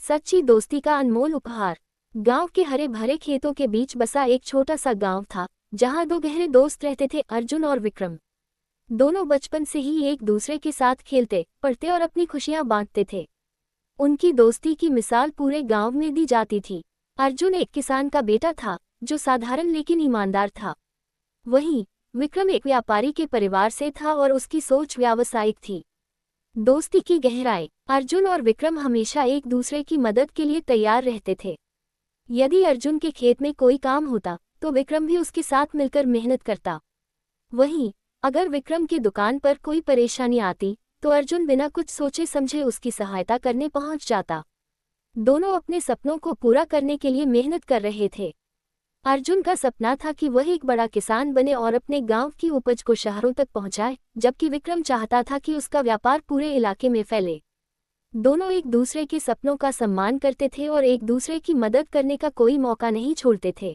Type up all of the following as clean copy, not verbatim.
सच्ची दोस्ती का अनमोल उपहार। गांव के हरे भरे खेतों के बीच बसा एक छोटा सा गांव था, जहां दो गहरे दोस्त रहते थे, अर्जुन और विक्रम। दोनों बचपन से ही एक दूसरे के साथ खेलते, पढ़ते और अपनी खुशियां बांटते थे। उनकी दोस्ती की मिसाल पूरे गांव में दी जाती थी। अर्जुन एक किसान का बेटा था, जो साधारण लेकिन ईमानदार था। वहीं विक्रम एक व्यापारी के परिवार से था और उसकी सोच व्यावसायिक थी। दोस्ती की गहराई। अर्जुन और विक्रम हमेशा एक दूसरे की मदद के लिए तैयार रहते थे। यदि अर्जुन के खेत में कोई काम होता तो विक्रम भी उसके साथ मिलकर मेहनत करता। वहीं अगर विक्रम की दुकान पर कोई परेशानी आती तो अर्जुन बिना कुछ सोचे समझे उसकी सहायता करने पहुंच जाता। दोनों अपने सपनों को पूरा करने के लिए मेहनत कर रहे थे। अर्जुन का सपना था कि वह एक बड़ा किसान बने और अपने गांव की उपज को शहरों तक पहुंचाए, जबकि विक्रम चाहता था कि उसका व्यापार पूरे इलाके में फैले। दोनों एक दूसरे के सपनों का सम्मान करते थे और एक दूसरे की मदद करने का कोई मौका नहीं छोड़ते थे।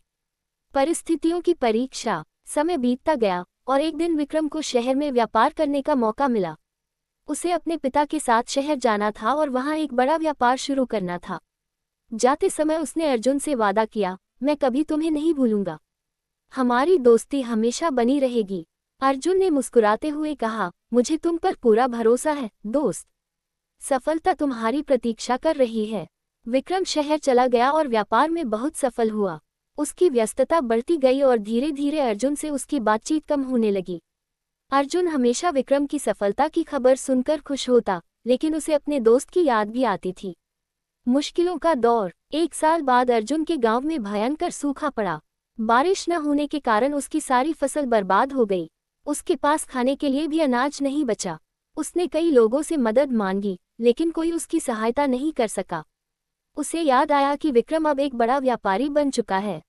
परिस्थितियों की परीक्षा। समय बीतता गया और एक दिन विक्रम को शहर में व्यापार करने का मौका मिला। उसे अपने पिता के साथ शहर जाना था और वहां एक बड़ा व्यापार शुरू करना था। जाते समय उसने अर्जुन से वादा किया, मैं कभी तुम्हें नहीं भूलूंगा। हमारी दोस्ती हमेशा बनी रहेगी। अर्जुन ने मुस्कुराते हुए कहा, मुझे तुम पर पूरा भरोसा है दोस्त। सफलता तुम्हारी प्रतीक्षा कर रही है। विक्रम शहर चला गया और व्यापार में बहुत सफल हुआ। उसकी व्यस्तता बढ़ती गई और धीरे धीरे अर्जुन से उसकी बातचीत कम होने लगी। अर्जुन हमेशा विक्रम की सफलता की खबर सुनकर खुश होता, लेकिन उसे अपने दोस्त की याद भी आती थी। मुश्किलों का दौर। 1 साल बाद अर्जुन के गांव में भयंकर सूखा पड़ा। बारिश न होने के कारण उसकी सारी फसल बर्बाद हो गई। उसके पास खाने के लिए भी अनाज नहीं बचा। उसने कई लोगों से मदद मांगी, लेकिन कोई उसकी सहायता नहीं कर सका। उसे याद आया कि विक्रम अब एक बड़ा व्यापारी बन चुका है।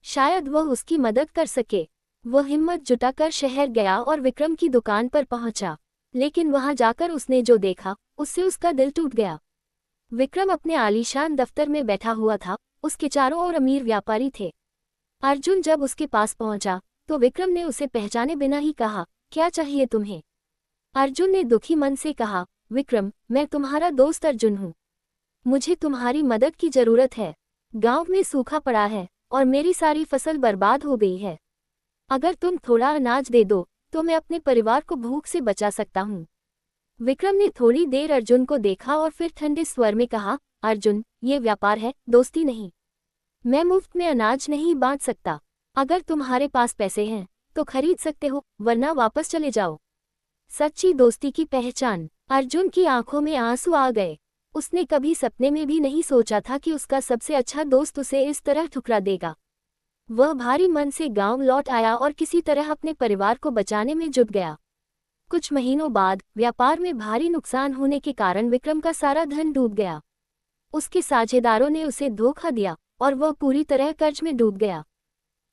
शायद वह उसकी मदद कर सके। वह हिम्मत जुटाकर शहर गया और विक्रम की दुकान पर पहुंचा। लेकिन वहां जाकर उसने जो देखा, उससे उसका दिल टूट गया। विक्रम अपने आलीशान दफ्तर में बैठा हुआ था, उसके चारों ओर अमीर व्यापारी थे। अर्जुन जब उसके पास पहुंचा तो विक्रम ने उसे पहचाने बिना ही कहा, क्या चाहिए तुम्हें? अर्जुन ने दुखी मन से कहा, विक्रम, मैं तुम्हारा दोस्त अर्जुन हूँ। मुझे तुम्हारी मदद की जरूरत है। गांव में सूखा पड़ा है और मेरी सारी फसल बर्बाद हो गई है। अगर तुम थोड़ा अनाज दे दो तो मैं अपने परिवार को भूख से बचा सकता हूँ। विक्रम ने थोड़ी देर अर्जुन को देखा और फिर ठंडे स्वर में कहा, अर्जुन, ये व्यापार है, दोस्ती नहीं। मैं मुफ्त में अनाज नहीं बांट सकता। अगर तुम्हारे पास पैसे हैं तो खरीद सकते हो, वरना वापस चले जाओ। सच्ची दोस्ती की पहचान। अर्जुन की आंखों में आंसू आ गए। उसने कभी सपने में भी नहीं सोचा था कि उसका सबसे अच्छा दोस्त उसे इस तरह ठुकरा देगा। वह भारी मन से गांव लौट आया और किसी तरह अपने परिवार को बचाने में जुट गया। कुछ महीनों बाद व्यापार में भारी नुकसान होने के कारण विक्रम का सारा धन डूब गया। उसके साझेदारों ने उसे धोखा दिया और वह पूरी तरह कर्ज में डूब गया।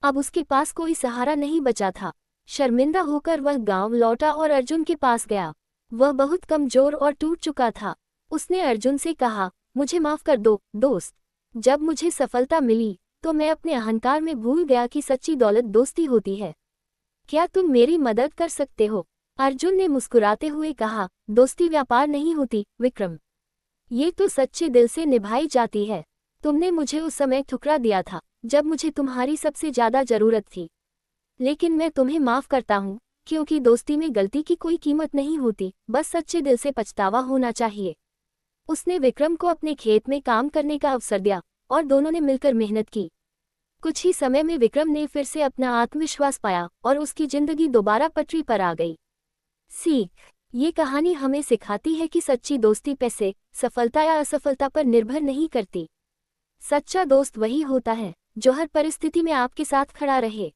अब उसके पास कोई सहारा नहीं बचा था। शर्मिंदा होकर वह गांव लौटा और अर्जुन के पास गया। वह बहुत कमजोर और टूट चुका था। उसने अर्जुन से कहा, मुझे माफ कर दो दोस्त। जब मुझे सफलता मिली तो मैं अपने अहंकार में भूल गया कि सच्ची दौलत दोस्ती होती है। क्या तुम मेरी मदद कर सकते हो? अर्जुन ने मुस्कुराते हुए कहा, दोस्ती व्यापार नहीं होती विक्रम। ये तो सच्चे दिल से निभाई जाती है। तुमने मुझे उस समय ठुकरा दिया था जब मुझे तुम्हारी सबसे ज्यादा जरूरत थी। लेकिन मैं तुम्हें माफ करता हूँ, क्योंकि दोस्ती में गलती की कोई कीमत नहीं होती, बस सच्चे दिल से पछतावा होना चाहिए। उसने विक्रम को अपने खेत में काम करने का अवसर दिया और दोनों ने मिलकर मेहनत की। कुछ ही समय में विक्रम ने फिर से अपना आत्मविश्वास पाया और उसकी जिंदगी दोबारा पटरी पर आ गई। सीख। ये कहानी हमें सिखाती है कि सच्ची दोस्ती पैसे, सफलता या असफलता पर निर्भर नहीं करती। सच्चा दोस्त वही होता है जो हर परिस्थिति में आपके साथ खड़ा रहे।